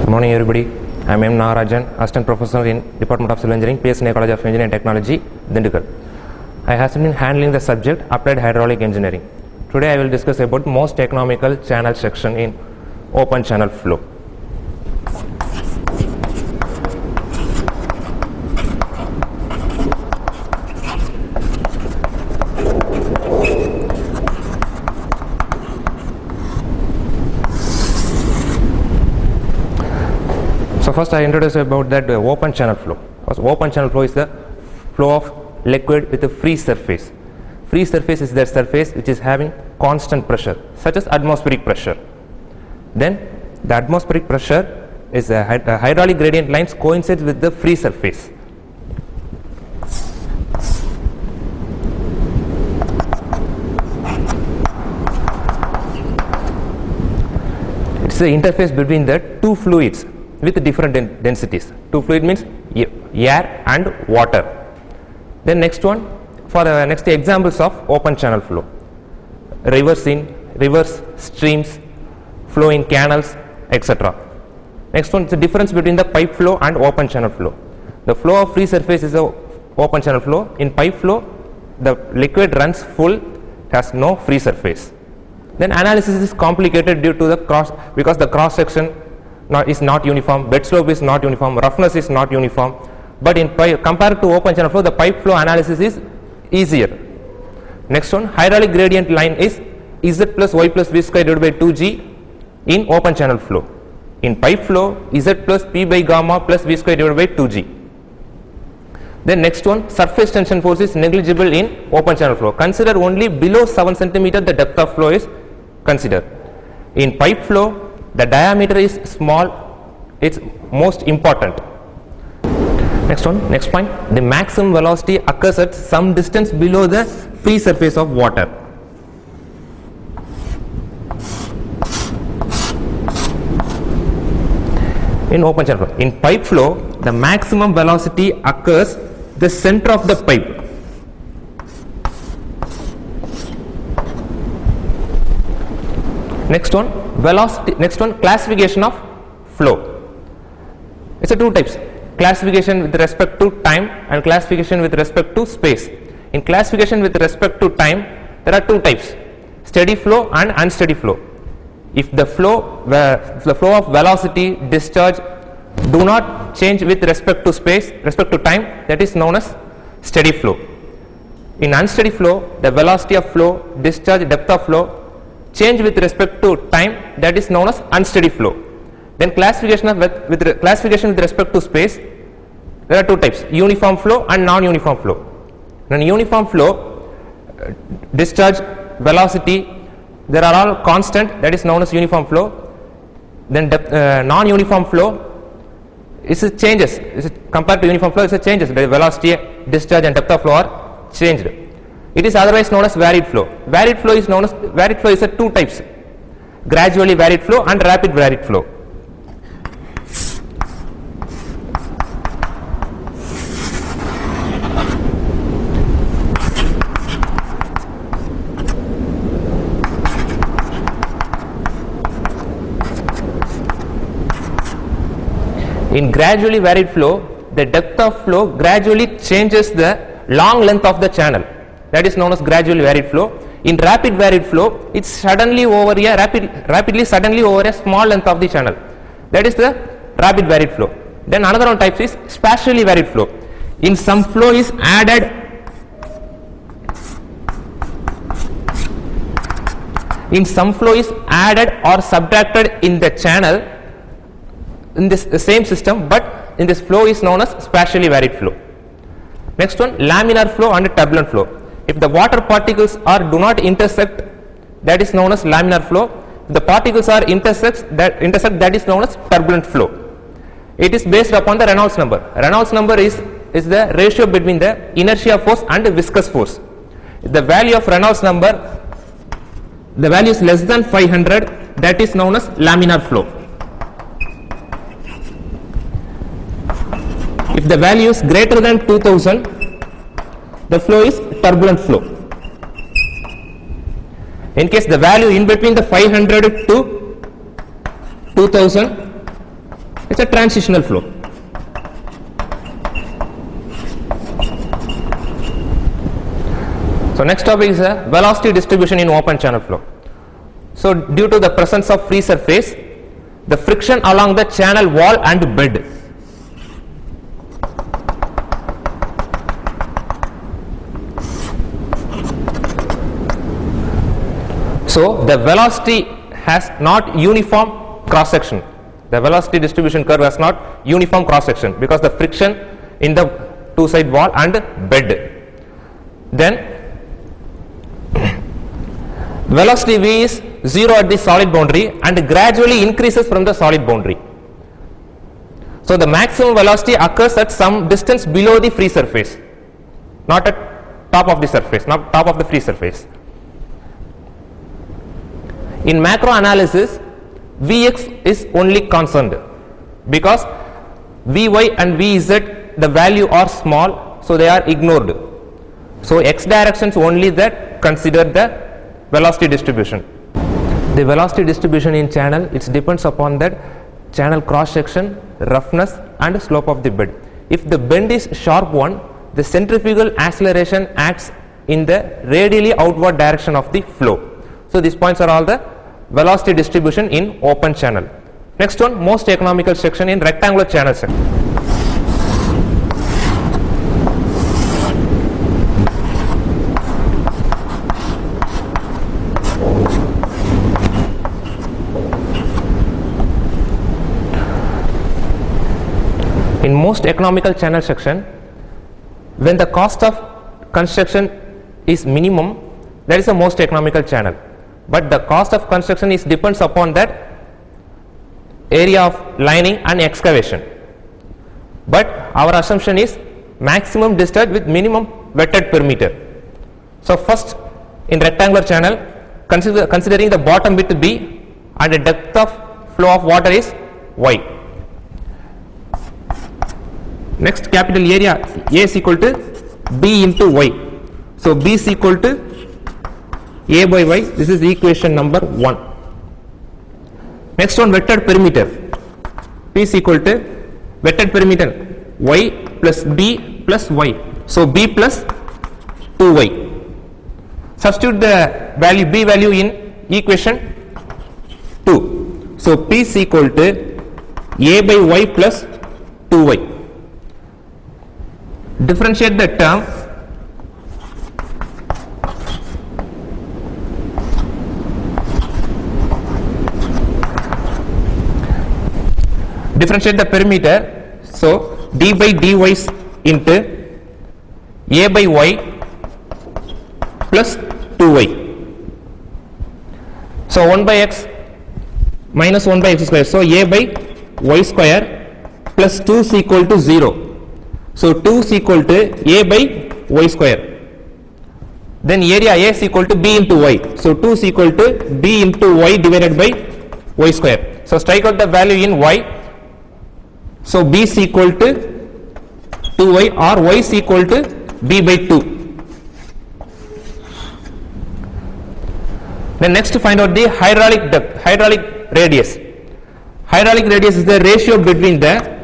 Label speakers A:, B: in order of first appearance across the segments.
A: Good morning everybody. I am nagarajan, Assistant Professor in Department of Civil Engineering, PS College of Engineering and Technology, Dindigul. I have been handling the subject Applied Hydraulic Engineering. Today I will discuss about most economical channel section in open channel flow. So first I introduce about that open channel flow. Because open channel flow is the flow of liquid with a free surface. Free surface is that surface which is having constant pressure, such as atmospheric pressure. Then the atmospheric pressure is the hydraulic gradient lines coincides with the free surface. It's the interface between the two fluids with different densities. Two fluid means air and water. Then next one, for the next examples of open channel flow: rivers, streams, flow in canals, etc. Next one is the difference between the pipe flow and open channel flow. The flow of free surface is a open channel flow. In pipe flow, the liquid runs full, has no free surface. Then analysis is complicated due to the because the cross section is not uniform, bed slope is not uniform, roughness is not uniform. But in compared to open channel flow, the pipe flow analysis is easier. Next one, hydraulic gradient line is Z plus Y plus V square divided by 2G in open channel flow. In pipe flow, Z plus P by gamma plus V square divided by 2G. Then next one, surface tension force is negligible in open channel flow. Consider only below 7 cm the depth of flow is considered. In pipe flow, the diameter is small, it's most important. Next point, the maximum velocity occurs at some distance below the free surface of water. In open channel flow, in pipe flow, the maximum velocity occurs the center of the pipe. Next one, classification of flow. It's a two types: classification with respect to time and classification with respect to space. In classification with respect to time, there are two types: steady flow and unsteady flow. If the flow of velocity, discharge do not change with respect to space, respect to time, that is known as steady flow. In unsteady flow, the velocity of flow, discharge, depth of flow change with respect to time, that is known as unsteady flow. Then classification with respect to space, there are two types: uniform flow and non-uniform flow. In uniform flow, discharge, velocity, they are all constant, that is known as uniform flow. Then non-uniform flow is changes. Compared to uniform flow, it changes. The velocity, discharge and depth of flow are changed. It is otherwise known as varied flow. Varied flow is two types: gradually varied flow and rapid varied flow. In gradually varied flow, the depth of flow gradually changes the long length of the channel. That is known as gradually varied flow. In rapid varied flow, it's suddenly over a small length of the channel. That is the rapid varied flow. Then another one type is spatially varied flow. In some flow is added or subtracted in the channel in the same system, but in this flow is known as spatially varied flow. Next one, laminar flow and turbulent flow. If the water particles do not intersect, that is known as laminar flow. If the particles are intersect, that is known as turbulent flow. It is based upon the Reynolds number. Reynolds number is the ratio between the inertia force and the viscous force. If the value of Reynolds number, the value is less than 500, that is known as laminar flow. If the value is greater than 2000, the flow is turbulent flow. In case the value in between the 500 to 2000, It's a transitional flow. So next topic is a velocity distribution in open channel flow. So due to the presence of free surface, the friction along the channel wall and bed. So the velocity has not uniform cross section. The velocity distribution curve has not uniform cross section because the friction in the two side wall and bed. Then velocity v is 0 at the solid boundary and gradually increases from the solid boundary. So the maximum velocity occurs at some distance below the free surface, not at top of the surface, not top of the free surface. In macro analysis, Vx is only concerned because Vy and Vz the value are small, so they are ignored. So x directions only that consider the velocity distribution. The velocity distribution in channel, it depends upon that channel cross section, roughness and slope of the bed. If the bend is sharp one, the centrifugal acceleration acts in the radially outward direction of the flow. So these points are all the velocity distribution in open channel. Next one, most economical section in rectangular channel section. In most economical channel section, when the cost of construction is minimum, that is the most economical channel. But the cost of construction is depends upon that area of lining and excavation. But our assumption is maximum discharge with minimum wetted perimeter. So first, in rectangular channel, considering the bottom width B and the depth of flow of water is Y. Next, capital area A is equal to B into Y. So B is equal to A by Y. This is equation number 1. Next one, wetted perimeter. P is equal to wetted perimeter Y plus B plus Y. So B plus 2Y. Substitute the value B value in equation 2. So P is equal to A by Y plus 2Y. Differentiate the term. Differentiate the perimeter. So d by dy into A by Y plus 2Y. So 1 by x minus 1 by x square. So A by y square plus 2 is equal to 0. So 2 is equal to A by y square. Then area A is equal to B into Y. So 2 is equal to B into Y divided by y square. So strike out the value in Y. So B is equal to 2Y or Y is equal to B by 2. Then next to find out the hydraulic depth, hydraulic radius. Hydraulic radius is the ratio between the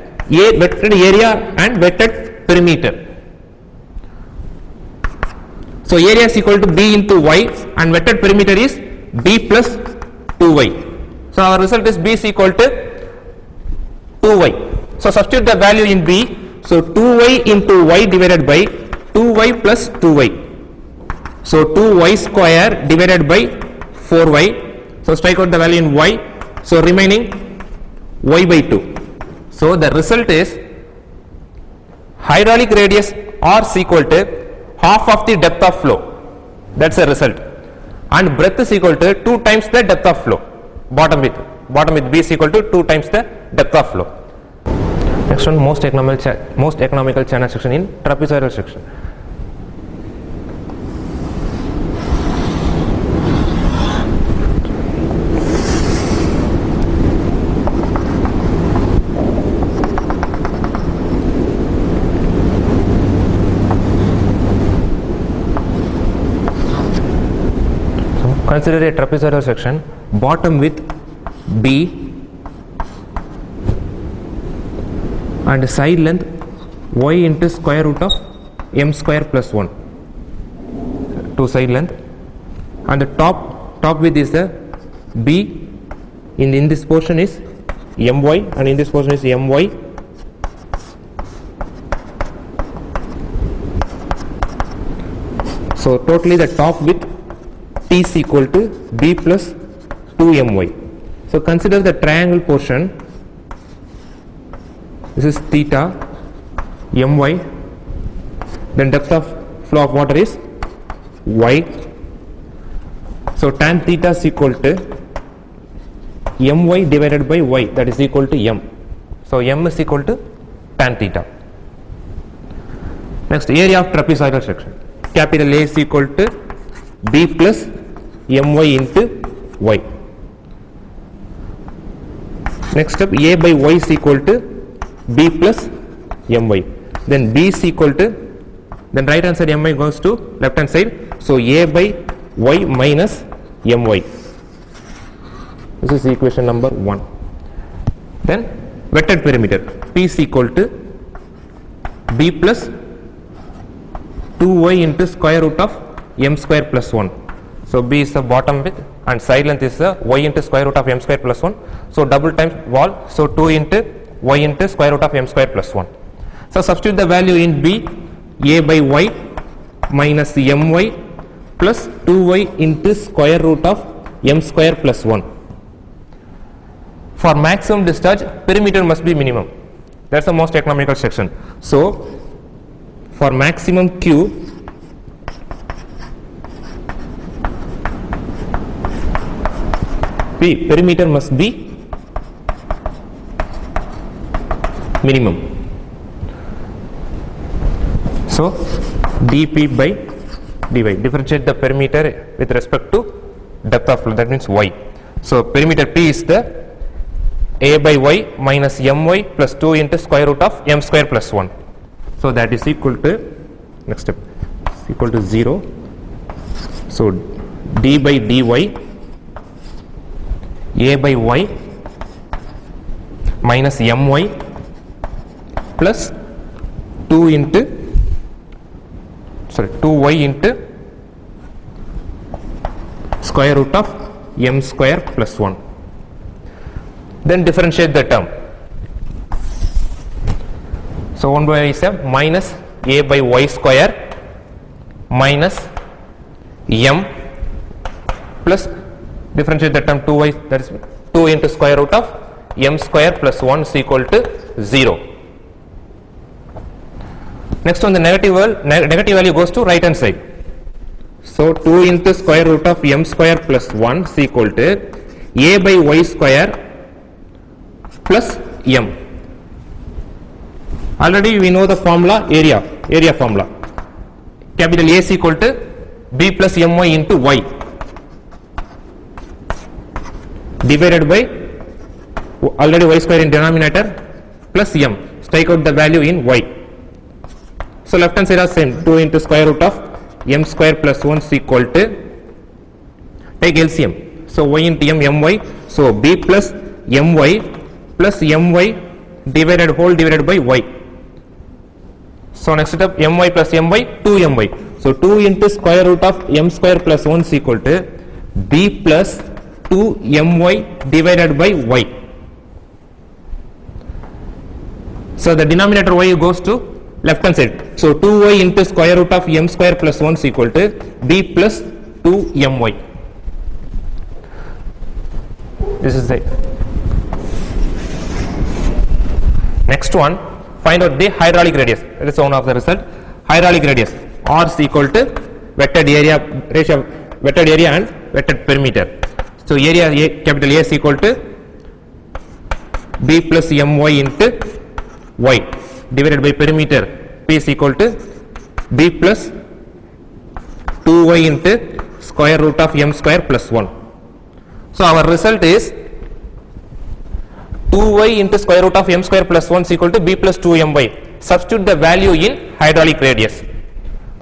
A: wetted area and wetted perimeter. So area is equal to B into Y and wetted perimeter is B plus 2Y. So our result is B is equal to 2Y. So substitute the value in B. So 2Y into Y divided by 2Y plus 2Y. So 2Y square divided by 4Y. So strike out the value in Y. So remaining Y by 2. So the result is hydraulic radius R is equal to half of the depth of flow. That's the result. And breadth is equal to 2 times the depth of flow. Bottom width B is equal to 2 times the depth of flow. Next one, most economical channel section in trapezoidal section. Consider a trapezoidal section, bottom width B and side length y into square root of m square plus 1, 2 side length, and the top width is the b. In this portion is my, and in this portion is my. So totally the top width t is equal to b plus 2my. So consider the triangle portion. This is theta my, then depth of flow of water is y. So tan theta is equal to my divided by y, that is equal to m. So m is equal to tan theta. Next, area of trapezoidal section. Capital A is equal to b plus my into y. Next step, a by y is equal to b plus my. Then b is equal to, then right hand side my goes to left hand side. So a by y minus my. This is equation number 1. Then vectored perimeter p is equal to b plus 2y into square root of m square plus 1. So b is the bottom width and side length is the y into square root of m square plus 1. So double times wall, so 2 into y into square root of m square plus 1. So substitute the value in b, a by y minus my plus 2y into square root of m square plus 1. For maximum discharge, perimeter must be minimum. That's the most economical section. So for maximum Q, P perimeter must be minimum. So dP by dy, differentiate the perimeter with respect to depth of flow, that means y. So perimeter P is the a by y minus my plus 2 into square root of m square plus 1. So that is equal to, next step, is equal to 0. So d by dy, a by y minus my plus 2 into, 2y into square root of m square plus 1. Then differentiate the term. So 1 by y is a minus a by y square minus m plus differentiate the term 2y, that is 2 into square root of m square plus 1 is equal to 0. Next on the negative value goes to right hand side. So 2 into square root of m square plus 1 is equal to a by y square plus m. Already we know the formula, area formula. Capital A is equal to b plus my into y divided by already y square in denominator plus m. Strike out the value in y. So left hand side are same, 2 into square root of m square plus 1 is equal to, take LCM. So y into m, my. So b plus my plus my divided by y. So next step, my plus my, 2my. So 2 into square root of m square plus 1 is equal to b plus 2my divided by y. So the denominator y goes to left hand side. So 2y into square root of m square plus 1 is equal to b plus 2my. This is the next one. Find out the hydraulic radius. That is one of the result. Hydraulic radius R is equal to vectored area ratio, vectored area and vectored perimeter. So area A, capital A is equal to b plus my into y divided by perimeter P is equal to b plus 2y into square root of m square plus 1. So our result is 2y into square root of m square plus 1 is equal to b plus 2my. Substitute the value in hydraulic radius.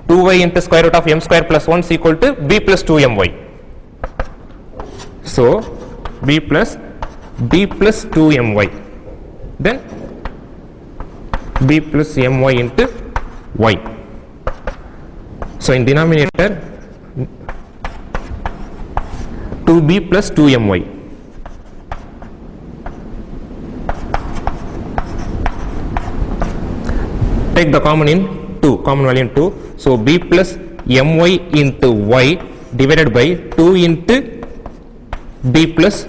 A: 2y into square root of m square plus 1 is equal to b plus 2my. So b plus 2my. Then b plus my into y. So in denominator 2b plus 2my. Take the common in 2, common value in 2. So b plus my into y divided by 2 into b plus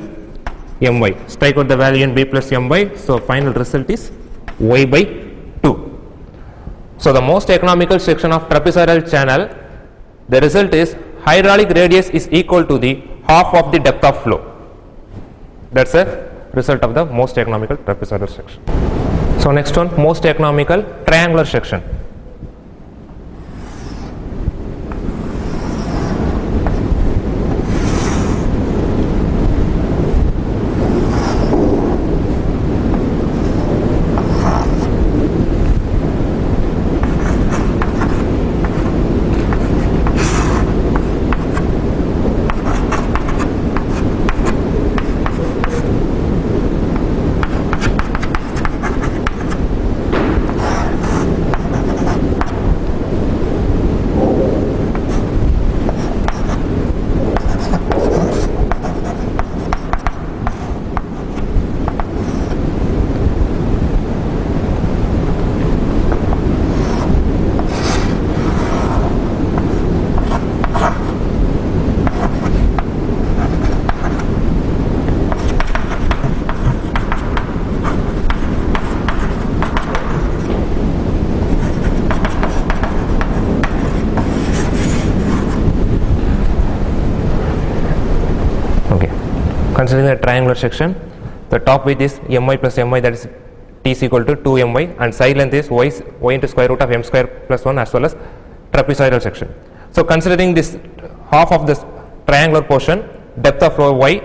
A: my. Strike out the value in b plus my. So final result is y by 2. So the most economical section of trapezoidal channel, the result is hydraulic radius is equal to the half of the depth of flow. That's the result of the most economical trapezoidal section. So next one, most economical triangular section. Considering the triangular section, the top width is my plus my, that is t is equal to 2my, and side length is y into square root of m square plus 1, as well as trapezoidal section. So considering this half of this triangular portion, depth of flow y,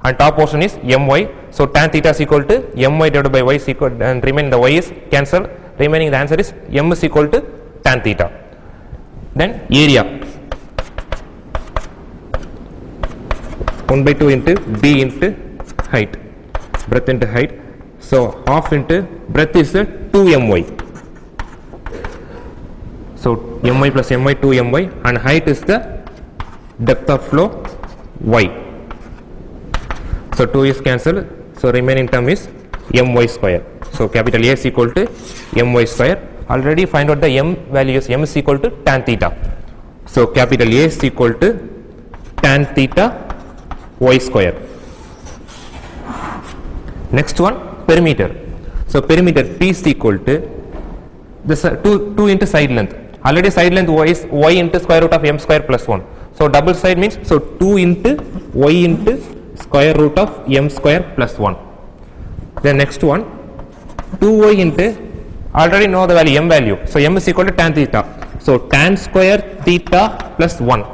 A: and top portion is my, so tan theta is equal to my divided by y is equal, and remaining the y is cancelled, remaining the answer is m is equal to tan theta. Then area 1 by 2 into b into height, breadth into height. So half into breadth is 2my. So my plus my 2my, and height is the depth of flow y. So 2 is cancelled. So remaining term is my square. So capital A is equal to my square. Already find out the m value is m is equal to tan theta. So capital A is equal to tan theta y square. Next one, perimeter. So perimeter P is equal to this 2 into side length. Already side length y is y into square root of m square plus 1. So double side means, so 2 into y into square root of m square plus 1. Then next one, 2y into, already know the value, m value. So m is equal to tan theta. So tan square theta plus 1.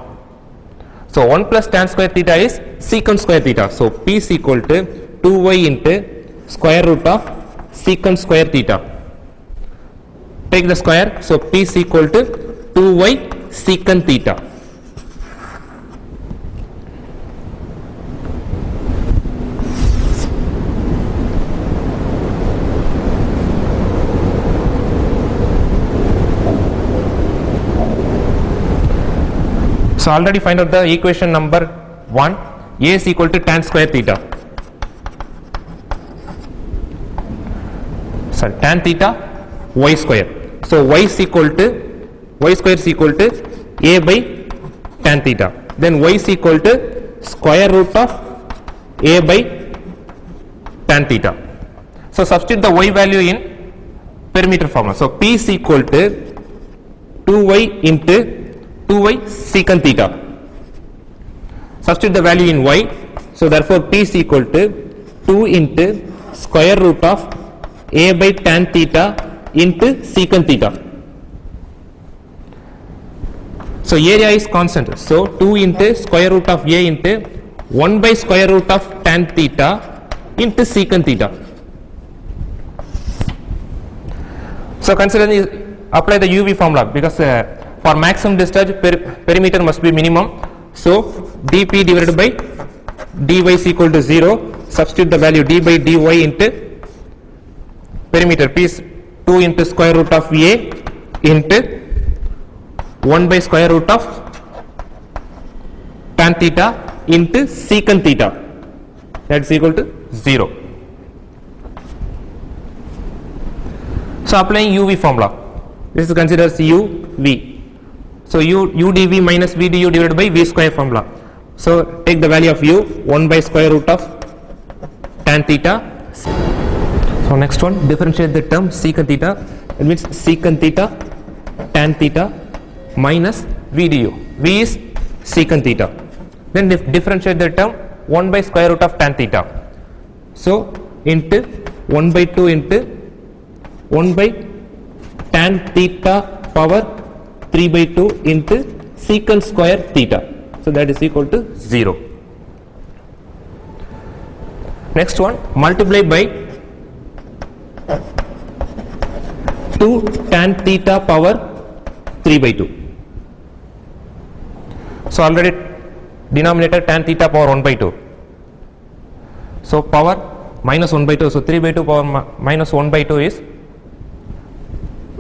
A: So 1 plus tan square theta is secant square theta. So P is equal to 2y into square root of secant square theta. Take the square. So P is equal to 2y secant theta. So already find out the equation number 1, A is equal to tan square theta. Sorry, tan theta y square. So y square is equal to A by tan theta. Then y is equal to square root of A by tan theta. So substitute the y value in perimeter formula. So P is equal to 2y into 2y secant theta. Substitute the value in y. So therefore P is equal to 2 into square root of A by tan theta into secant theta. So area is constant. So 2 into square root of A into 1 by square root of tan theta into secant theta. So consider this, apply the UV formula, because for maximum discharge perimeter must be minimum. So dP divided by dy is equal to 0. Substitute the value d by dy into perimeter. P is 2 into square root of a into 1 by square root of tan theta into secant theta, that is equal to 0. So applying uv formula, this is considered as uv. So u dv minus v du divided by v square formula. So take the value of u, 1 by square root of tan theta. So next one, differentiate the term secant theta. It means secant theta tan theta minus v du. V is secant theta. Then differentiate the term 1 by square root of tan theta. So into 1 by 2 into 1 by tan theta power 3 by 2 into secant square theta. So that is equal to 0. Next one, multiply by 2 tan theta power 3 by 2. So already denominator tan theta power 1 by 2. So power minus 1 by 2. So 3 by 2 power minus 1 by 2 is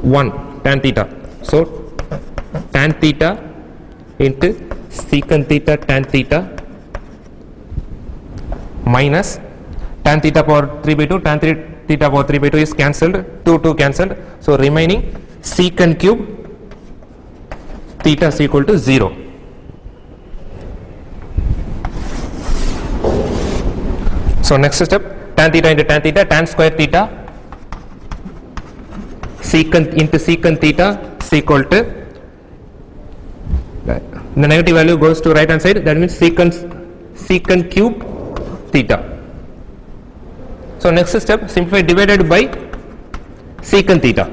A: 1 tan theta. So tan theta into secant theta tan theta minus tan theta power 3 by 2, tan theta power 3 by 2 is cancelled, 2 cancelled. So remaining secant cube theta is equal to 0. So next step, tan theta into tan theta, tan square theta secant into secant theta is equal to, the negative value goes to right hand side, that means secant cube theta. So next step, simplify divided by secant theta.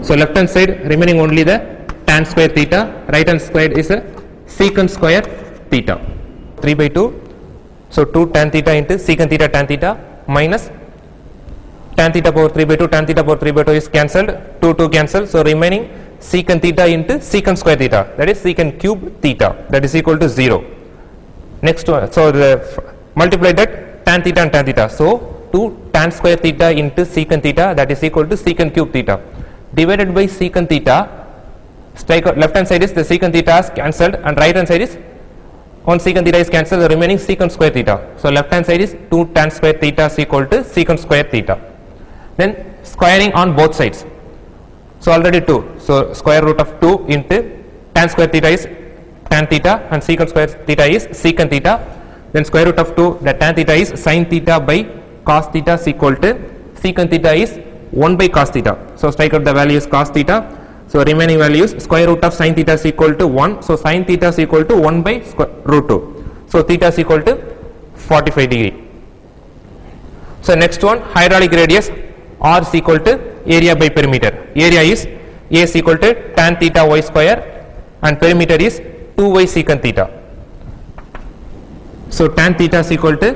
A: So left hand side remaining only the tan square theta, right hand side is a secant square theta. 3 by 2. So 2 tan theta into secant theta tan theta minus tan theta power 3 by 2, tan theta power 3 by 2 is cancelled, 2 cancelled. So remaining secant theta into secant square theta, that is secant cube theta, that is equal to 0. Next one, so multiply that tan theta and tan theta. So 2 tan square theta into secant theta, that is equal to secant cube theta, divided by secant theta. Strike out, left hand side is the secant theta is cancelled and right hand side is on secant theta is cancelled, the remaining secant square theta. So left hand side is 2 tan square theta is equal to secant square theta. Then squaring on both sides. So already 2. So square root of 2 into tan square theta is tan theta and secant square theta is secant theta. Then square root of 2, the tan theta is sin theta by cos theta is equal to secant theta is 1 by cos theta. So strike out the value is cos theta. So remaining value is square root of sin theta is equal to 1. So sin theta is equal to 1 by root 2. So theta is equal to 45 degree. So next one, hydraulic radius R is equal to area by perimeter. Area is A is equal to tan theta y square and perimeter is 2y secant theta. So tan theta is equal to,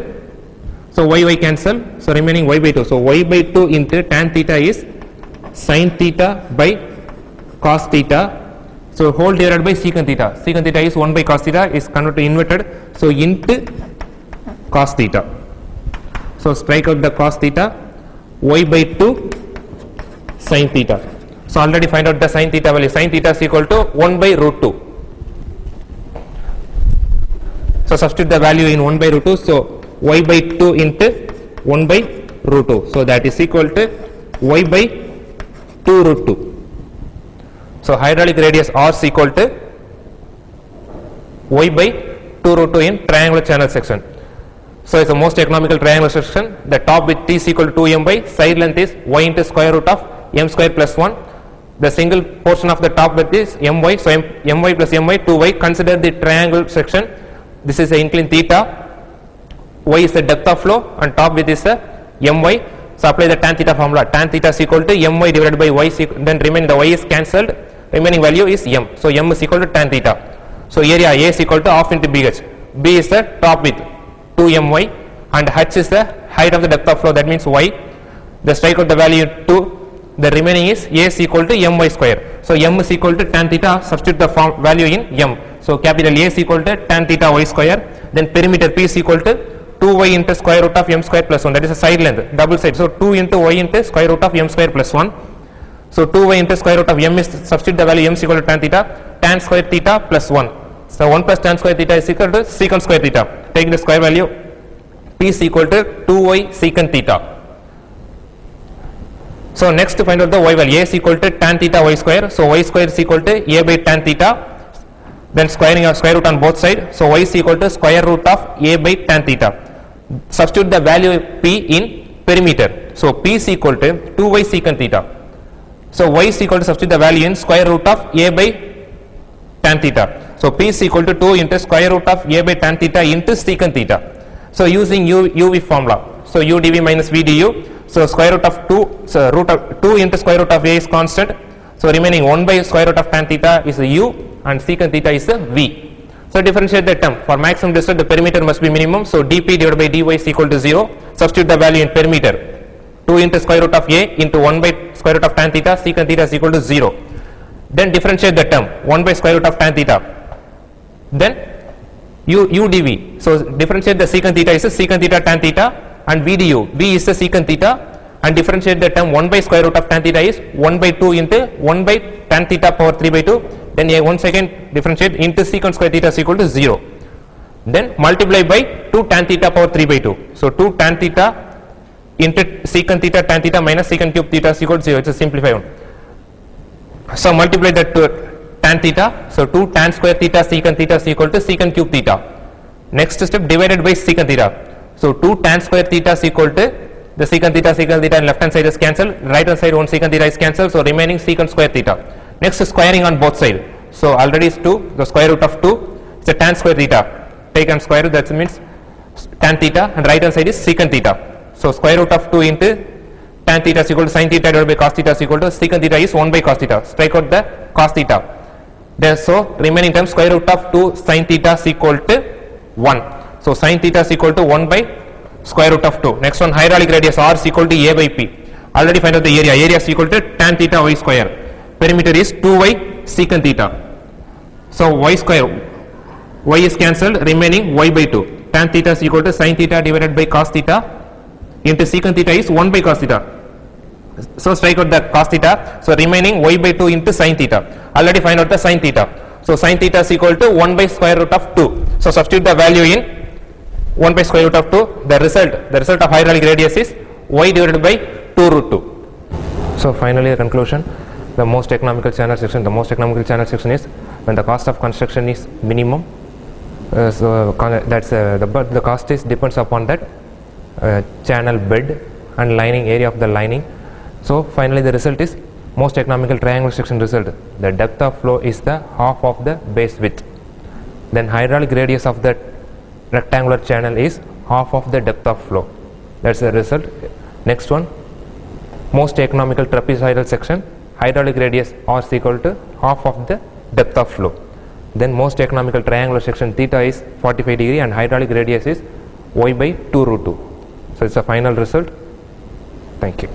A: so y cancel, so remaining y by 2. So y by 2 into tan theta is sin theta by cos theta. So whole divided by secant theta. Secant theta is 1 by cos theta is converted to inverted. So into cos theta. So strike out the cos theta, y by 2 sin theta. So already find out the sin theta value. Sin theta is equal to 1 by root 2. So substitute the value in 1 by root 2. So y by 2 into 1 by root 2. So that is equal to y by 2 root 2. So hydraulic radius R is equal to y by 2 root 2 in triangular channel section. So it's the most economical triangular section. The top width is equal to 2m by side length is y into square root of m square plus 1. The single portion of the top width is my. So my plus my 2y. Consider the triangle section. This is the incline theta. Y is the depth of flow and top width is the my. So apply the tan theta formula. Tan theta is equal to my divided by y. Then remaining the y is cancelled. Remaining value is m. So m is equal to tan theta. So area A is equal to half into bh. B is the top width 2my and h is the height of the depth of flow, that means y. The strike out the value 2. The remaining is A is equal to my square. So m is equal to tan theta. Substitute the value in m. So capital A is equal to tan theta y square. Then perimeter P is equal to 2y into square root of m square plus 1, that is a side length, double side. So 2 into y into square root of m square plus 1. So 2y into square root of m is, substitute the value m is equal to tan theta, tan square theta plus 1. So 1 plus tan square theta is equal to secant square theta. Taking the square value, p is equal to 2y secant theta. So next to find out the y value, a is equal to tan theta y square. So y square is equal to a by tan theta. Then squaring of square root on both sides. So y is equal to square root of a by tan theta. Substitute the value p in perimeter. So p is equal to 2y secant theta. So y is equal to, substitute the value in square root of a by tan theta. So p is equal to 2 into square root of a by tan theta into secant theta. So using uv formula. So u dv minus v du. So square root of 2, so root of 2 into square root of a is constant. So remaining 1 by square root of tan theta is u and secant theta is v. So differentiate the term. For maximum distance the perimeter must be minimum. So dp divided by dy is equal to 0. Substitute the value in perimeter. 2 into square root of a into 1 by square root of tan theta, secant theta is equal to 0. Then differentiate the term, 1 by square root of tan theta. Then u dv. So differentiate the secant theta is secant theta tan theta and v du. v is the secant theta, and differentiate the term 1 by square root of tan theta is 1 by 2 into 1 by tan theta power 3 by 2. Then once again differentiate into secant square theta is equal to 0. Then multiply by 2 tan theta power 3 by 2. So 2 tan theta into secant theta tan theta minus secant cube theta is equal to 0. It's a simplified one. So multiply that to tan theta. So 2 tan square theta secant theta is equal to secant cube theta. Next step, divided by secant theta. So 2 tan square theta is equal to the secant theta and left hand side is cancelled, right hand side 1 secant theta is cancelled, so remaining secant square theta. Next is squaring on both sides. So already is 2, the square root of 2 is a tan square theta. Take and square root, that means tan theta, and right hand side is secant theta. So square root of 2 into tan theta is equal to sin theta divided by cos theta is equal to secant theta is 1 by cos theta. Strike out the cos theta. There, so remaining term square root of 2 sin theta is equal to 1. So sin theta is equal to 1 by square root of 2. Next one, hydraulic radius r is equal to a by p. Already find out the area. Area is equal to tan theta y square. Perimeter is 2y secant theta. So y square, y is cancelled, remaining y by 2. Tan theta is equal to sin theta divided by cos theta into secant theta is 1 by cos theta. So strike out the cos theta. So remaining y by 2 into sin theta. Already find out the sin theta. So sin theta is equal to 1 by square root of 2. So substitute the value in 1 by square root of 2. The result of hydraulic radius is y divided by 2 root 2. So finally the conclusion, the most economical channel section. The most economical channel section is when the cost of construction is minimum. But the cost is depends upon that channel bed and lining area of the lining. So finally the result is most economical triangular section result. The depth of flow is the half of the base width. Then hydraulic radius of that rectangular channel is half of the depth of flow. That's the result. Next one, most economical trapezoidal section, hydraulic radius r is equal to half of the depth of flow. Then most economical triangular section, theta is 45 degree and hydraulic radius is y by 2 root 2. So it's a final result. Thank you.